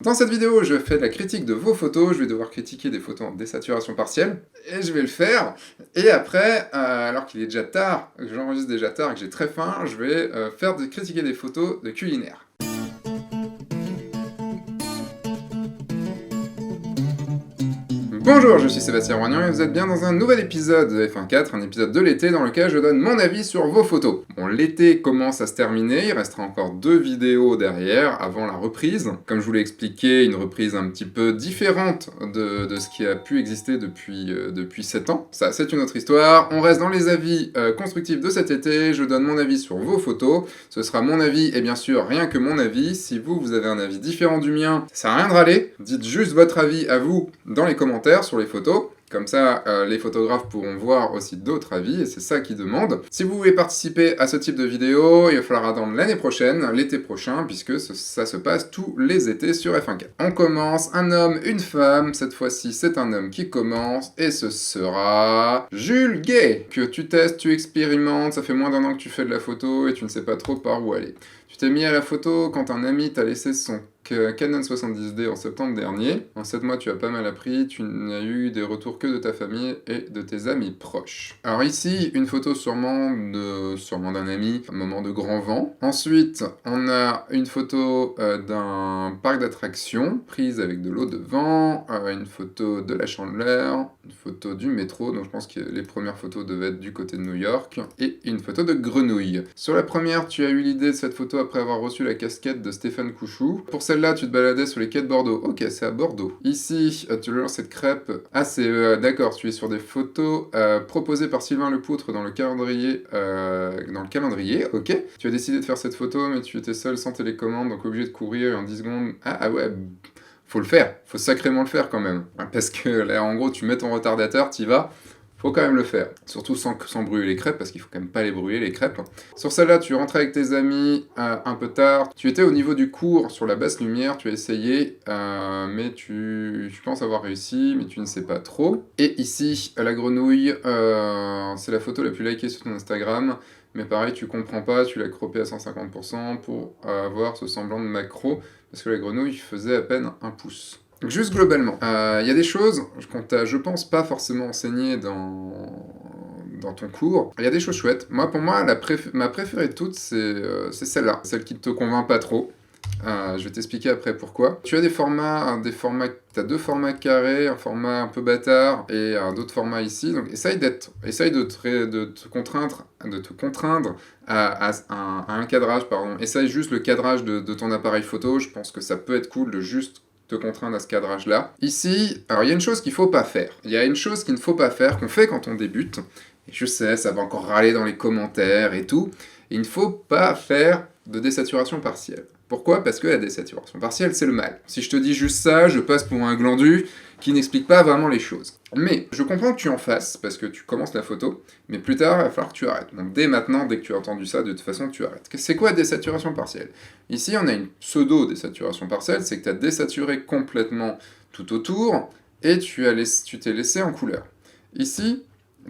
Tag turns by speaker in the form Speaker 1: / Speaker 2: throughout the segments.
Speaker 1: Dans cette vidéo, je fais de la critique de vos photos, je vais devoir critiquer des photos en désaturation partielle, et je vais le faire, et après, alors qu'il est déjà tard, que j'enregistre déjà tard et que j'ai très faim, je vais critiquer des photos de culinaire. Bonjour, je suis Sébastien Roignan et vous êtes bien dans un nouvel épisode de F1 4, un épisode de l'été dans lequel je donne mon avis sur vos photos. Bon, l'été commence à se terminer, il restera encore 2 vidéos derrière avant la reprise. Comme je vous l'ai expliqué, une reprise un petit peu différente de ce qui a pu exister depuis 7 ans. Ça, c'est une autre histoire. On reste dans les avis constructifs de cet été, je donne mon avis sur vos photos. Ce sera mon avis et bien sûr rien que mon avis. Si vous avez un avis différent du mien, ça sert à rien de râler. Dites juste votre avis à vous dans les commentaires sur les photos. Comme ça, les photographes pourront voir aussi d'autres avis, et c'est ça qu'ils demandent. Si vous voulez participer à ce type de vidéo, il va falloir attendre l'année prochaine, l'été prochain, puisque ça se passe tous les étés sur F1 4. On commence, un homme, une femme, cette fois-ci c'est un homme qui commence, et ce sera Jules Gay, que tu testes, tu expérimentes, ça fait moins d'1 an que tu fais de la photo, et tu ne sais pas trop par où aller. Tu t'es mis à la photo quand un ami t'a laissé son Canon 70D en septembre dernier. En 7 mois, tu as pas mal appris, tu n'as eu des retours que de ta famille et de tes amis proches. Alors ici, une photo sûrement d'un ami, un moment de grand vent. Ensuite, on a une photo d'un parc d'attractions, prise avec de l'eau devant, une photo de la Chandeleur, une photo du métro, donc je pense que les premières photos devaient être du côté de New York, et une photo de grenouille. Sur la première, tu as eu l'idée de cette photo après avoir reçu la casquette de Stéphane Couchou. Pour celle-là, tu te baladais sur les quais de Bordeaux. Ok, c'est à Bordeaux. Ici, tu lances cette crêpe. Ah, c'est... d'accord, tu es sur des photos proposées par Sylvain Lepoutre dans le calendrier. Ok. Tu as décidé de faire cette photo, mais tu étais seul sans télécommande, donc obligé de courir et en 10 secondes... Ah ouais, faut le faire. Faut sacrément le faire quand même. Parce que là, en gros, tu mets ton retardateur, t'y vas... Faut quand même le faire, surtout sans brûler les crêpes, parce qu'il faut quand même pas les brûler les crêpes. Sur celle-là, tu rentrais avec tes amis un peu tard, tu étais au niveau du cours sur la basse lumière, tu as essayé, mais tu penses avoir réussi, mais tu ne sais pas trop. Et ici, la grenouille, c'est la photo la plus likée sur ton Instagram, mais pareil, tu comprends pas, tu l'as croppée à 150% pour avoir ce semblant de macro, parce que la grenouille faisait à peine 1 pouce. Juste globalement, il y a des choses qu'on t'a, je pense, pas forcément enseignées dans ton cours. Il y a des choses chouettes. Pour moi, ma préférée de toutes, c'est celle-là, celle qui te convainc pas trop. Je vais t'expliquer après pourquoi. Tu as t'as 2 formats carrés, un format un peu bâtard et d'autres formats ici. Donc essaye de te contraindre à un cadrage, pardon. Essaye juste le cadrage de ton appareil photo. Je pense que ça peut être cool de juste te contraindre à ce cadrage-là. Ici, alors il y a une chose qu'il faut pas faire. Il y a une chose qu'il ne faut pas faire, qu'on fait quand on débute. Et je sais, ça va encore râler dans les commentaires et tout. Il ne faut pas faire de désaturation partielle. Pourquoi ? Parce que la désaturation partielle, c'est le mal. Si je te dis juste ça, je passe pour un glandu qui n'explique pas vraiment les choses. Mais je comprends que tu en fasses, parce que tu commences la photo, mais plus tard, il va falloir que tu arrêtes. Donc dès maintenant, dès que tu as entendu ça, de toute façon, tu arrêtes. C'est quoi désaturation partielle ? Ici, on a une pseudo-désaturation partielle, c'est que tu as désaturé complètement tout autour, et tu t'es laissé en couleur. Ici,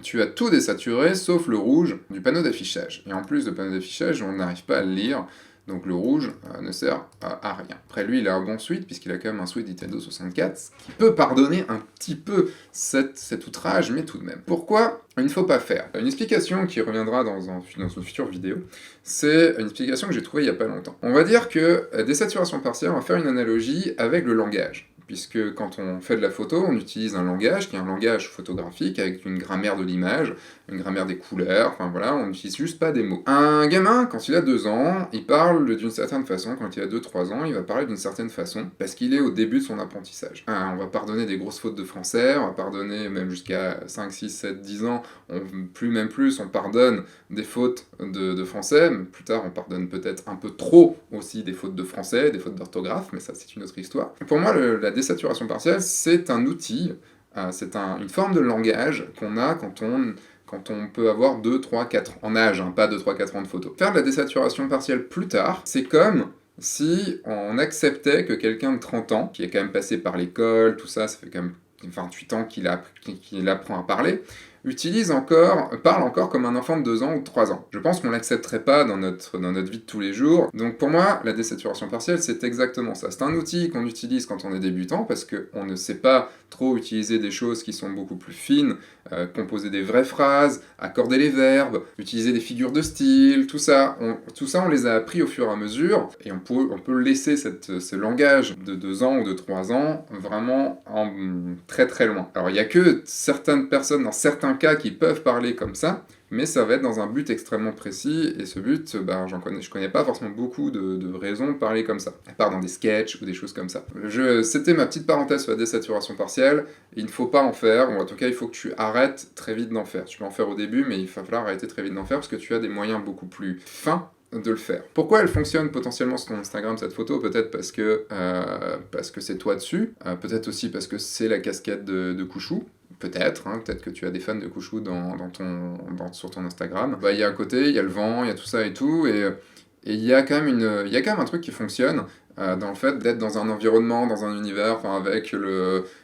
Speaker 1: tu as tout désaturé, sauf le rouge du panneau d'affichage. Et en plus, le panneau d'affichage, on n'arrive pas à le lire, donc le rouge ne sert à rien. Après lui, il a un bon suite, puisqu'il a quand même un suite Nintendo 64, ce qui peut pardonner un petit peu cet outrage, mais tout de même. Pourquoi il ne faut pas faire ? Une explication qui reviendra dans une future vidéo, c'est une explication que j'ai trouvée il n'y a pas longtemps. On va dire que désaturation partielle, on va faire une analogie avec le langage. Puisque quand on fait de la photo, on utilise un langage qui est un langage photographique avec une grammaire de l'image, une grammaire des couleurs, enfin voilà, on n'utilise juste pas des mots. Un gamin, quand il a 2 ans, il parle d'une certaine façon, quand il a 2-3 ans, il va parler d'une certaine façon, parce qu'il est au début de son apprentissage. On va pardonner des grosses fautes de français, on va pardonner même jusqu'à 5, 6, 7, 10 ans, on pardonne des fautes de français, mais plus tard on pardonne peut-être un peu trop aussi des fautes de français, des fautes d'orthographe, mais ça c'est une autre histoire. Pour moi, la désaturation partielle, c'est un outil, c'est une forme de langage qu'on a quand on peut avoir 2, 3, 4 en âge, pas 2, 3, 4 ans de photo. Faire de la désaturation partielle plus tard, c'est comme si on acceptait que quelqu'un de 30 ans, qui est quand même passé par l'école, tout ça, ça fait quand même 28 ans qu'il apprend à parler, parle encore comme un enfant de 2 ans ou de 3 ans. Je pense qu'on l'accepterait pas dans notre vie de tous les jours. Donc pour moi, la désaturation partielle, c'est exactement ça. C'est un outil qu'on utilise quand on est débutant, parce qu'on ne sait pas trop utiliser des choses qui sont beaucoup plus fines, composer des vraies phrases, accorder les verbes, utiliser des figures de style, tout ça, on les a appris au fur et à mesure, et on peut laisser ce langage de 2 ans ou de 3 ans vraiment en très très loin. Alors il n'y a que certaines personnes, dans certains cas, qui peuvent parler comme ça, mais ça va être dans un but extrêmement précis, et ce but, je connais pas forcément beaucoup de raisons de parler comme ça, à part dans des sketchs ou des choses comme ça. C'était ma petite parenthèse sur la désaturation partielle. Il ne faut pas en faire, ou en tout cas il faut que tu arrêtes très vite d'en faire. Tu peux en faire au début, mais il va falloir arrêter très vite d'en faire, parce que tu as des moyens beaucoup plus fins de le faire. Pourquoi elle fonctionne potentiellement sur ton Instagram, cette photo? Peut-être parce que c'est toi dessus, peut-être aussi parce que c'est la casquette de Couchou, peut-être, hein, peut-être que tu as des fans de Couchou sur ton Instagram. Il y a un côté, il y a le vent, il y a tout ça et tout, et il y a quand même un truc qui fonctionne, dans le fait d'être dans un environnement, dans un univers, avec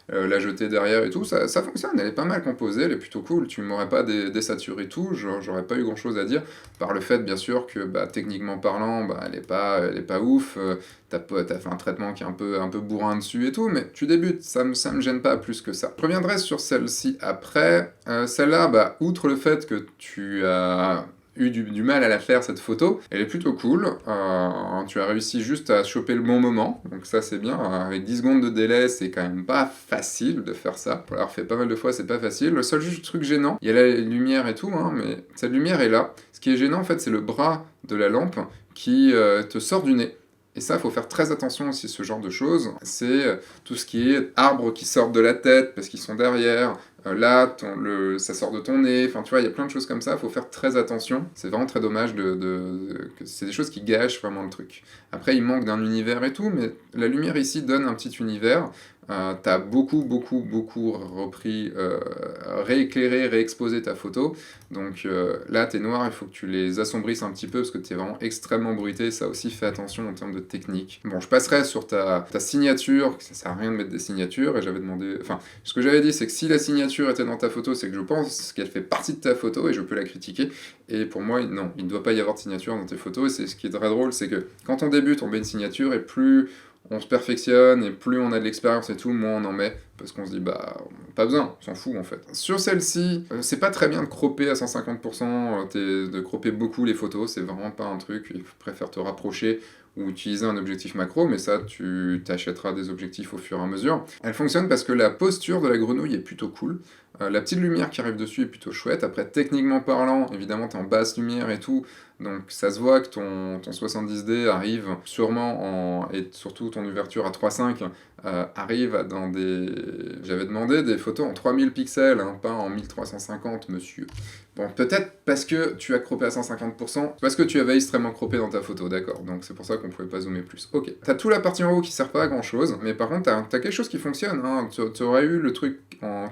Speaker 1: la jetée derrière et tout, ça fonctionne, elle est pas mal composée, elle est plutôt cool, tu m'aurais pas désaturé tout, j'aurais pas eu grand chose à dire, par le fait bien sûr que techniquement parlant, elle est pas ouf, t'as fait un traitement qui est un peu bourrin dessus et tout, mais tu débutes, ça me gêne pas plus que ça. Je reviendrai sur celle-ci après, celle-là, outre le fait que tu as eu du mal à la faire, cette photo, elle est plutôt cool, tu as réussi juste à choper le bon moment, donc ça c'est bien, avec 10 secondes de délai, c'est quand même pas facile de faire ça, pour l'avoir fait pas mal de fois, c'est pas facile. Le seul truc gênant, il y a la lumière et tout, mais cette lumière est là. Ce qui est gênant en fait, c'est le bras de la lampe qui te sort du nez. Et ça, il faut faire très attention aussi, ce genre de choses. C'est tout ce qui est arbres qui sortent de la tête parce qu'ils sont derrière. Là, ça sort de ton nez. Enfin, tu vois, il y a plein de choses comme ça. Il faut faire très attention. C'est vraiment très dommage que c'est des choses qui gâchent vraiment le truc. Après, il manque d'un univers et tout, mais la lumière ici donne un petit univers. T'as beaucoup repris, rééclairé, réexposé ta photo. Donc là, t'es noir, il faut que tu les assombrisses un petit peu parce que t'es vraiment extrêmement bruité. Ça aussi, fais attention en termes de technique. Bon, je passerai sur ta signature. Ça sert à rien de mettre des signatures. Et j'avais demandé. Enfin, ce que j'avais dit, c'est que si la signature était dans ta photo, c'est que je pense qu'elle fait partie de ta photo et je peux la critiquer. Et pour moi, non, il ne doit pas y avoir de signature dans tes photos. Et c'est ce qui est très drôle, c'est que quand on débute, on met une signature et plus on se perfectionne et plus on a de l'expérience et tout, moins on en met, parce qu'on se dit pas besoin, on s'en fout en fait. Sur celle-ci, c'est pas très bien de cropper à 150%, de cropper beaucoup les photos, c'est vraiment pas un truc, il préfère te rapprocher ou utiliser un objectif macro, mais ça tu t'achèteras des objectifs au fur et à mesure. Elle fonctionne parce que la posture de la grenouille est plutôt cool, la petite lumière qui arrive dessus est plutôt chouette. Après, techniquement parlant, évidemment t'es en basse lumière et tout, donc ça se voit que ton 70D arrive sûrement et surtout ton ouverture à 3.5 arrive dans des... J'avais demandé des photos en 3000 pixels, pas en 1350, monsieur. Bon, peut-être parce que tu as croppé à 150%, parce que tu avais extrêmement croppé dans ta photo, d'accord, donc c'est pour ça qu'on pouvait pas zoomer plus. Ok, t'as toute la partie en haut qui sert pas à grand chose, mais par contre t'as quelque chose qui fonctionne, t'aurais eu le truc,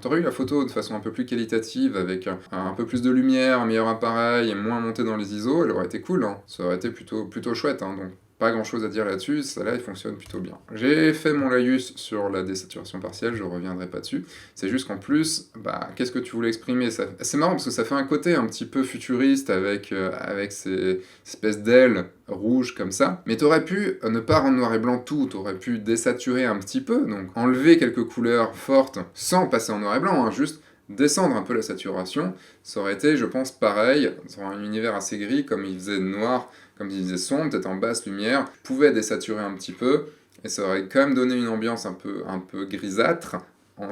Speaker 1: t'aurais eu la photo de façon un peu plus qualitative, avec un peu plus de lumière, un meilleur appareil, et moins monté dans les ISO, elle aurait été cool, ça aurait été plutôt chouette, donc pas grand chose à dire là-dessus, ça là il fonctionne plutôt bien. J'ai fait mon laïus sur la désaturation partielle, je reviendrai pas dessus, c'est juste qu'en plus, qu'est-ce que tu voulais exprimer? C'est marrant parce que ça fait un côté un petit peu futuriste avec ces espèces d'ailes rouges comme ça, mais t'aurais pu ne pas rendre noir et blanc tout, t'aurais pu désaturer un petit peu, donc enlever quelques couleurs fortes sans passer en noir et blanc, juste descendre un peu la saturation, ça aurait été, je pense, pareil, sur un univers assez gris, comme il faisait noir, comme il faisait sombre, peut-être en basse lumière, pouvait désaturer un petit peu, et ça aurait quand même donné une ambiance un peu grisâtre,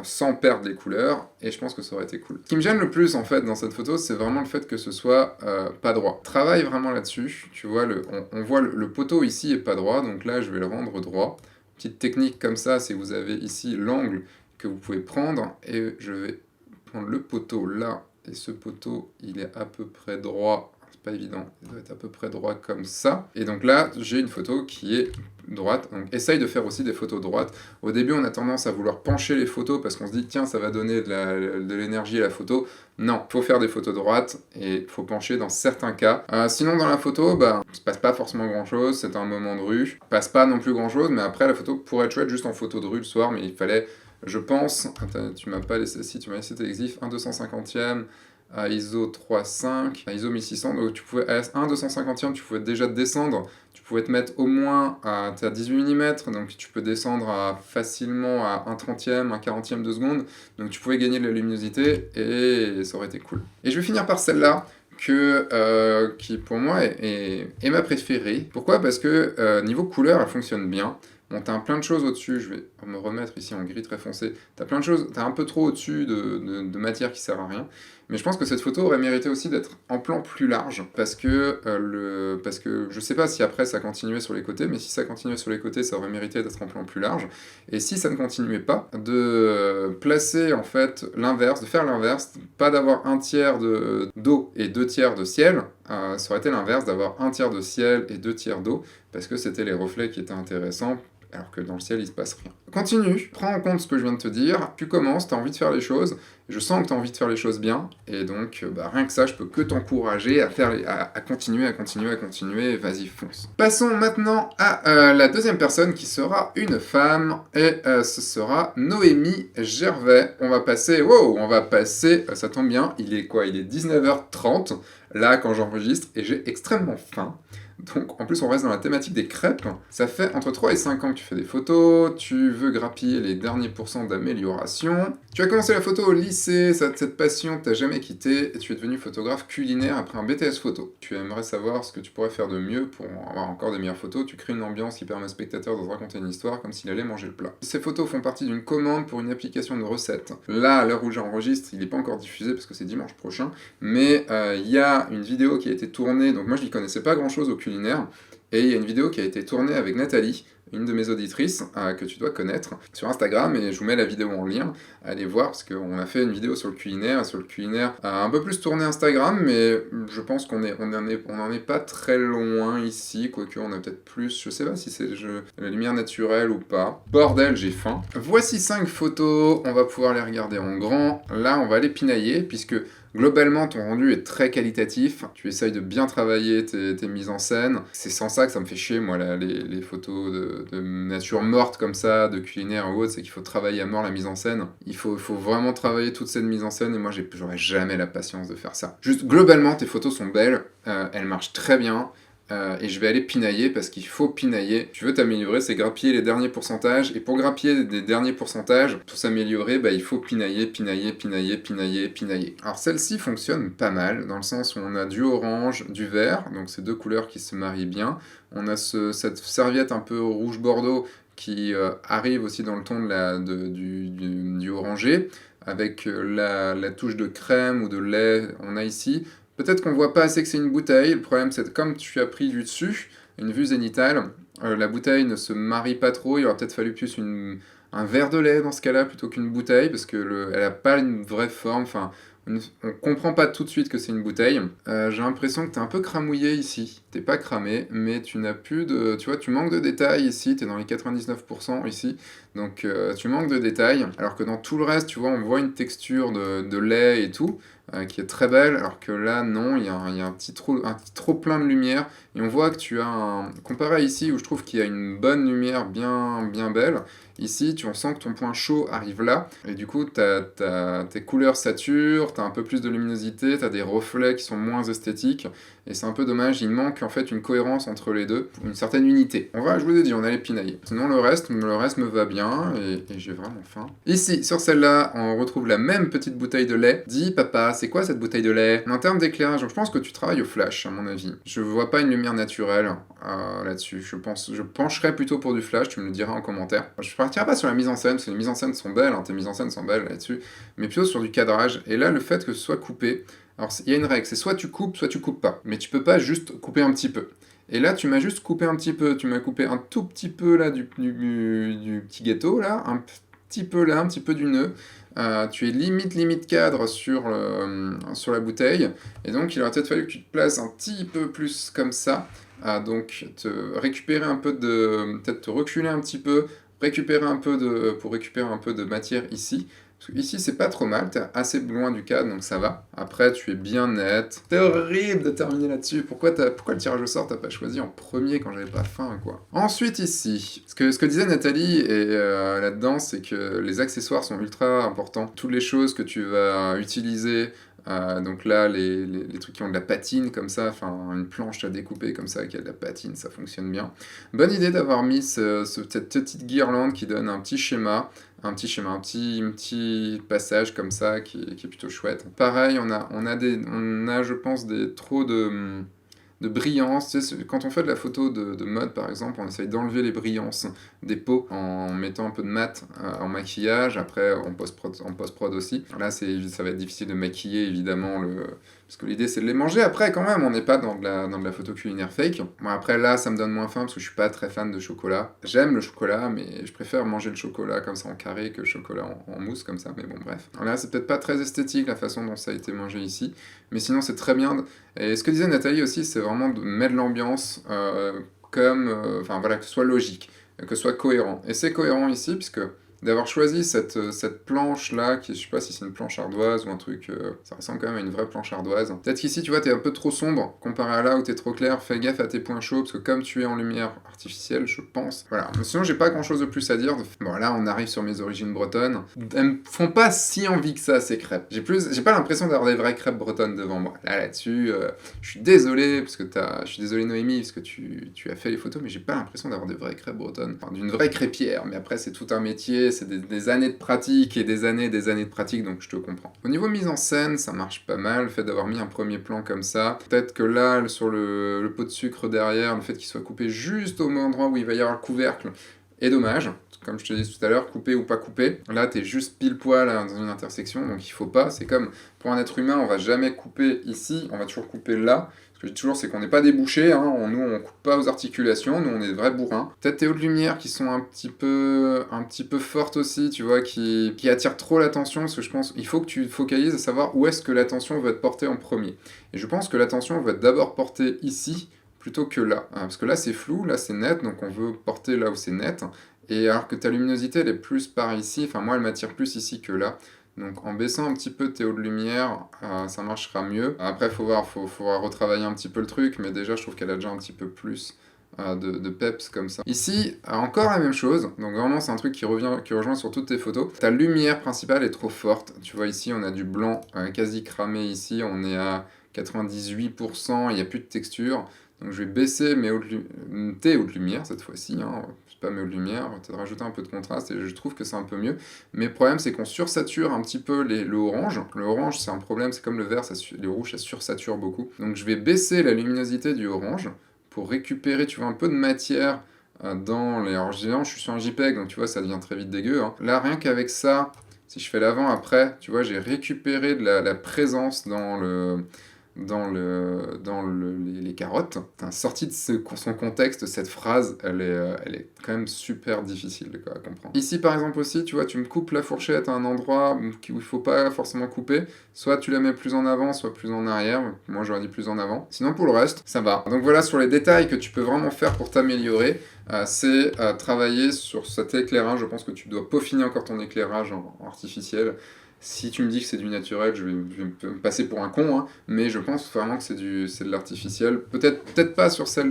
Speaker 1: sans perdre les couleurs, et je pense que ça aurait été cool. Ce qui me gêne le plus, en fait, dans cette photo, c'est vraiment le fait que ce soit pas droit. Travaille vraiment là-dessus, tu vois, on voit le poteau ici est pas droit, donc là, je vais le rendre droit. Petite technique comme ça, c'est que vous avez ici l'angle que vous pouvez prendre, et je vais prendre le poteau là, et ce poteau, il est à peu près droit, c'est pas évident, il doit être à peu près droit comme ça, et donc là, j'ai une photo qui est droite, donc essaye de faire aussi des photos droites. Au début, on a tendance à vouloir pencher les photos, parce qu'on se dit, tiens, ça va donner de l'énergie à la photo. Non, faut faire des photos droites, et faut pencher dans certains cas. Sinon, dans la photo, il se passe pas forcément grand-chose, c'est un moment de rue, il passe pas non plus grand-chose, mais après, la photo pourrait être chouette juste en photo de rue le soir, mais il fallait... Je pense, tu m'as pas laissé, si tu m'as laissé tes exifs, 1/250e, à ISO 3.5, à ISO 1600, donc tu pouvais, à 1/250e, tu pouvais déjà descendre, tu pouvais te mettre au moins à 18 mm, donc tu peux descendre facilement à 1/30e, 1/40e de seconde, donc tu pouvais gagner de la luminosité, et ça aurait été cool. Et je vais finir par celle-là, qui pour moi est ma préférée. Pourquoi? Parce que niveau couleur, elle fonctionne bien. Bon, t'as plein de choses au-dessus, je vais me remettre ici en gris très foncé. T'as plein de choses, t'as un peu trop au-dessus de matière qui sert à rien. Mais je pense que cette photo aurait mérité aussi d'être en plan plus large, parce que je sais pas si après ça continuait sur les côtés, mais si ça continuait sur les côtés, ça aurait mérité d'être en plan plus large. Et si ça ne continuait pas, de placer en fait l'inverse, de faire l'inverse, pas d'avoir un tiers d'eau et 2 tiers de ciel, ça aurait été l'inverse, d'avoir un tiers de ciel et 2 tiers d'eau, parce que c'était les reflets qui étaient intéressants, alors que dans le ciel, il se passe rien. Continue, prends en compte ce que je viens de te dire, tu commences, tu as envie de faire les choses, je sens que tu as envie de faire les choses bien, et donc rien que ça, je peux que t'encourager à continuer, vas-y, fonce. Passons maintenant à la deuxième personne, qui sera une femme, et ce sera Noémie Gervais. On va passer, ça tombe bien, il est quoi? Il est 19h30, là, quand j'enregistre, et j'ai extrêmement faim. Donc, en plus, on reste dans la thématique des crêpes. Ça fait entre 3 et 5 ans que tu fais des photos, tu veux grappiller les derniers pourcents d'amélioration. Tu as commencé la photo au lycée, cette passion t'a jamais quitté, et tu es devenu photographe culinaire après un BTS photo. Tu aimerais savoir ce que tu pourrais faire de mieux pour avoir encore des meilleures photos. Tu crées une ambiance qui permet au spectateur de te raconter une histoire comme s'il allait manger le plat. Ces photos font partie d'une commande pour une application de recette. Là, à l'heure où j'enregistre, il n'est pas encore diffusé parce que c'est dimanche prochain, mais il y a une vidéo qui a été tournée, donc moi je n'y connaissais pas grand chose au culinaire, et il y a une vidéo qui a été tournée avec Nathalie, une de mes auditrices, que tu dois connaître, sur Instagram, et je vous mets la vidéo en lien, allez voir, parce qu'on a fait une vidéo sur le culinaire, un peu plus tourné Instagram, mais je pense qu'on n'en est pas très loin ici, quoique on a peut-être plus, je sais pas si c'est la lumière naturelle ou pas. Bordel, j'ai faim. Voici 5 photos, on va pouvoir les regarder en grand. Là, on va les pinailler, puisque globalement, ton rendu est très qualitatif. Tu essayes de bien travailler tes mises en scène. C'est sans ça que ça me fait chier, moi, les photos de nature morte comme ça, de culinaire ou autre, c'est qu'il faut travailler à mort la mise en scène. Il faut vraiment travailler toute cette mise en scène, et moi, j'aurais jamais la patience de faire ça. Juste, globalement, tes photos sont belles, elles marchent très bien. Et je vais aller pinailler, parce qu'il faut pinailler. Tu veux t'améliorer, c'est grappiller les derniers pourcentages, et pour grappiller des derniers pourcentages, pour s'améliorer, il faut pinailler. Alors celle-ci fonctionne pas mal, dans le sens où on a du orange, du vert, donc c'est deux couleurs qui se marient bien. On a cette serviette un peu rouge bordeaux qui arrive aussi dans le ton du orangé, avec la touche de crème ou de lait, on a ici. Peut-être qu'on voit pas assez que c'est une bouteille, le problème c'est que comme tu as pris du dessus, une vue zénitale, la bouteille ne se marie pas trop, il aurait peut-être fallu plus un verre de lait dans ce cas-là plutôt qu'une bouteille, parce que elle a pas une vraie forme, enfin, on comprend pas tout de suite que c'est une bouteille. J'ai l'impression que t'es un peu cramouillé ici, t'es pas cramé, mais tu n'as plus de... Tu vois, tu manques de détails ici, t'es dans les 99% ici, donc tu manques de détails, alors que dans tout le reste, tu vois, on voit une texture de lait et tout, qui est très belle, alors que là, non, il y a un petit trop plein de lumière, et on voit que tu as comparé à ici, où je trouve qu'il y a une bonne lumière bien belle, ici, on sent que ton point chaud arrive là, et du coup, tes couleurs saturent, t'as un peu plus de luminosité, t'as des reflets qui sont moins esthétiques, et c'est un peu dommage, il manque en fait une cohérence entre les deux, une certaine unité. Je vous ai dit, on allait pinailler. Sinon, le reste me va bien, et j'ai vraiment faim. Ici, sur celle-là, on retrouve la même petite bouteille de lait. Dis, papa, c'est quoi cette bouteille de lait? En termes d'éclairage, je pense que tu travailles au flash, à mon avis. Je vois pas une lumière naturelle là-dessus. Je pencherais plutôt pour du flash, tu me le diras en commentaire. Je partirai pas sur la mise en scène, parce que les mises en scène sont belles, tes mises en scène sont belles là-dessus, mais plutôt sur du cadrage. Et là, le fait que ce soit coupé, alors il y a une règle, c'est soit tu coupes pas. Mais tu peux pas juste couper un petit peu. Et là, tu m'as juste coupé un petit peu. Tu m'as coupé un tout petit peu là du petit gâteau, là, un petit peu là, un petit peu du nœud. Tu es limite cadre sur la bouteille. Et donc, il aurait peut-être fallu que tu te places un petit peu plus comme ça. Donc, récupérer un peu peut-être te reculer un petit peu, pour récupérer un peu de matière ici. Parce que ici, c'est pas trop mal, t'es assez loin du cadre, donc ça va. Après, tu es bien net. C'est horrible de terminer là-dessus. Pourquoi le tirage au sort, t'as pas choisi en premier quand j'avais pas faim, quoi. Ensuite, ici, ce que disait Nathalie là-dedans, c'est que les accessoires sont ultra importants. Toutes les choses que tu vas utiliser Donc là, les trucs qui ont de la patine comme ça, enfin une planche à découper comme ça qui a de la patine, ça fonctionne bien. Bonne idée d'avoir mis cette petite guirlande qui donne un petit passage comme ça qui est plutôt chouette. Pareil, on a je pense trop de brillance. Tu sais, quand on fait de la photo de mode par exemple, on essaye d'enlever les brillances des peaux en mettant un peu de mat en maquillage, après en post-prod aussi. Là ça va être difficile de maquiller évidemment parce que l'idée c'est de les manger après quand même, on n'est pas dans de la photo culinaire fake. Bon après là ça me donne moins faim parce que je suis pas très fan de chocolat. J'aime le chocolat mais je préfère manger le chocolat comme ça en carré que le chocolat en mousse comme ça, mais bon bref. Là c'est peut-être pas très esthétique la façon dont ça a été mangé ici, mais sinon c'est très bien. Et ce que disait Nathalie aussi, c'est vraiment de mettre l'ambiance enfin voilà, que ce soit logique, que ce soit cohérent. Et c'est cohérent ici, puisque d'avoir choisi cette planche-là, qui je sais pas si c'est une planche ardoise ou un truc, ça ressemble quand même à une vraie planche ardoise. Peut-être qu'ici, tu vois, t'es un peu trop sombre, comparé à là où t'es trop clair, fais gaffe à tes points chauds, parce que comme tu es en lumière artificielle, je pense. Voilà, mais sinon j'ai pas grand-chose de plus à dire. Bon là, on arrive sur mes origines bretonnes. Elles me font pas si envie que ça, ces crêpes. J'ai pas l'impression d'avoir des vraies crêpes bretonnes devant moi. Là-dessus, je suis désolé, je suis désolé Noémie, parce que tu as fait les photos, mais j'ai pas l'impression d'avoir des vraies crêpes bretonnes. Enfin, d'une vraie crêpière, mais après c'est tout un métier, c'est des années de pratique et des années de pratique, donc je te comprends. Au niveau mise en scène, ça marche pas mal, le fait d'avoir mis un premier plan comme ça. Peut-être que là, sur le pot de sucre derrière, le fait qu'il soit coupé juste au endroit où il va y avoir le couvercle est dommage. Comme je te disais tout à l'heure, coupé ou pas coupé. Là, t'es juste pile poil dans une intersection, donc il faut pas. C'est comme pour un être humain, on va jamais couper ici, on va toujours couper là. Ce que je dis toujours, c'est qu'on n'est pas des bouchers, hein. Nous, on coupe pas aux articulations, nous, on est des vrais bourrins. Peut-être tes hauts de lumière qui sont un petit peu fortes aussi, tu vois, qui attirent trop l'attention, parce que je pense qu'il faut que tu te focalises à savoir où est-ce que l'attention va être portée en premier. Et je pense que l'attention va être d'abord portée ici, plutôt que là. Parce que là, c'est flou, là, c'est net, donc on veut porter là où c'est net. Et alors que ta luminosité, elle est plus par ici, enfin moi, elle m'attire plus ici que là. Donc en baissant un petit peu tes hauts de lumière, ça marchera mieux. Après, faut voir, faudra retravailler un petit peu le truc, mais déjà, je trouve qu'elle a déjà un petit peu plus de peps comme ça. Ici, encore la même chose. Donc vraiment, c'est un truc qui rejoint sur toutes tes photos. Ta lumière principale est trop forte. Tu vois, ici, on a du blanc quasi cramé ici. On est à 98%, il n'y a plus de texture. Donc je vais baisser tes hauts de lumière cette fois-ci, hein. Pas mes hauts de lumière, peut-être rajouter un peu de contraste et je trouve que c'est un peu mieux. Mais le problème c'est qu'on sursature un petit peu le orange. Le orange c'est un problème, c'est comme le vert, les rouges ça sursature beaucoup. Donc je vais baisser la luminosité du orange pour récupérer, tu vois, un peu de matière dans les... Alors je suis sur un JPEG, donc tu vois ça devient très vite dégueu, hein. Là rien qu'avec ça, si je fais l'avant-après, tu vois j'ai récupéré de la présence dans les carottes. Sortie de son contexte, cette phrase, elle est quand même super difficile à comprendre. Ici, par exemple aussi, tu vois, tu me coupes la fourchette à un endroit où il ne faut pas forcément couper. Soit tu la mets plus en avant, soit plus en arrière. Moi, j'aurais dit plus en avant. Sinon, pour le reste, ça va. Donc voilà, sur les détails que tu peux vraiment faire pour t'améliorer, c'est travailler sur cet éclairage. Je pense que tu dois peaufiner encore ton éclairage en artificiel. Si tu me dis que c'est du naturel, je vais me passer pour un con, hein, mais je pense vraiment que c'est de l'artificiel. Peut-être pas sur celle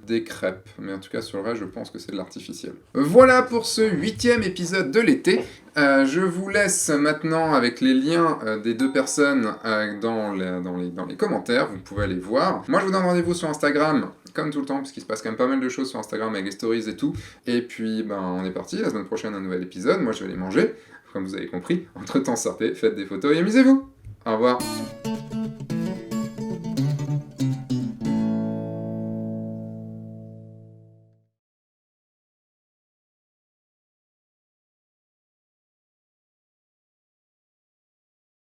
Speaker 1: des crêpes, mais en tout cas sur le reste, je pense que c'est de l'artificiel. Voilà pour ce 8e épisode de l'été. Je vous laisse maintenant avec les liens des deux personnes dans les commentaires, vous pouvez aller voir. Moi je vous donne rendez-vous sur Instagram, comme tout le temps, parce qu'il se passe quand même pas mal de choses sur Instagram avec les stories et tout. Et puis on est parti, la semaine prochaine un nouvel épisode, moi je vais aller manger. Comme vous avez compris, entre-temps sortez, faites des photos et amusez-vous. Au revoir.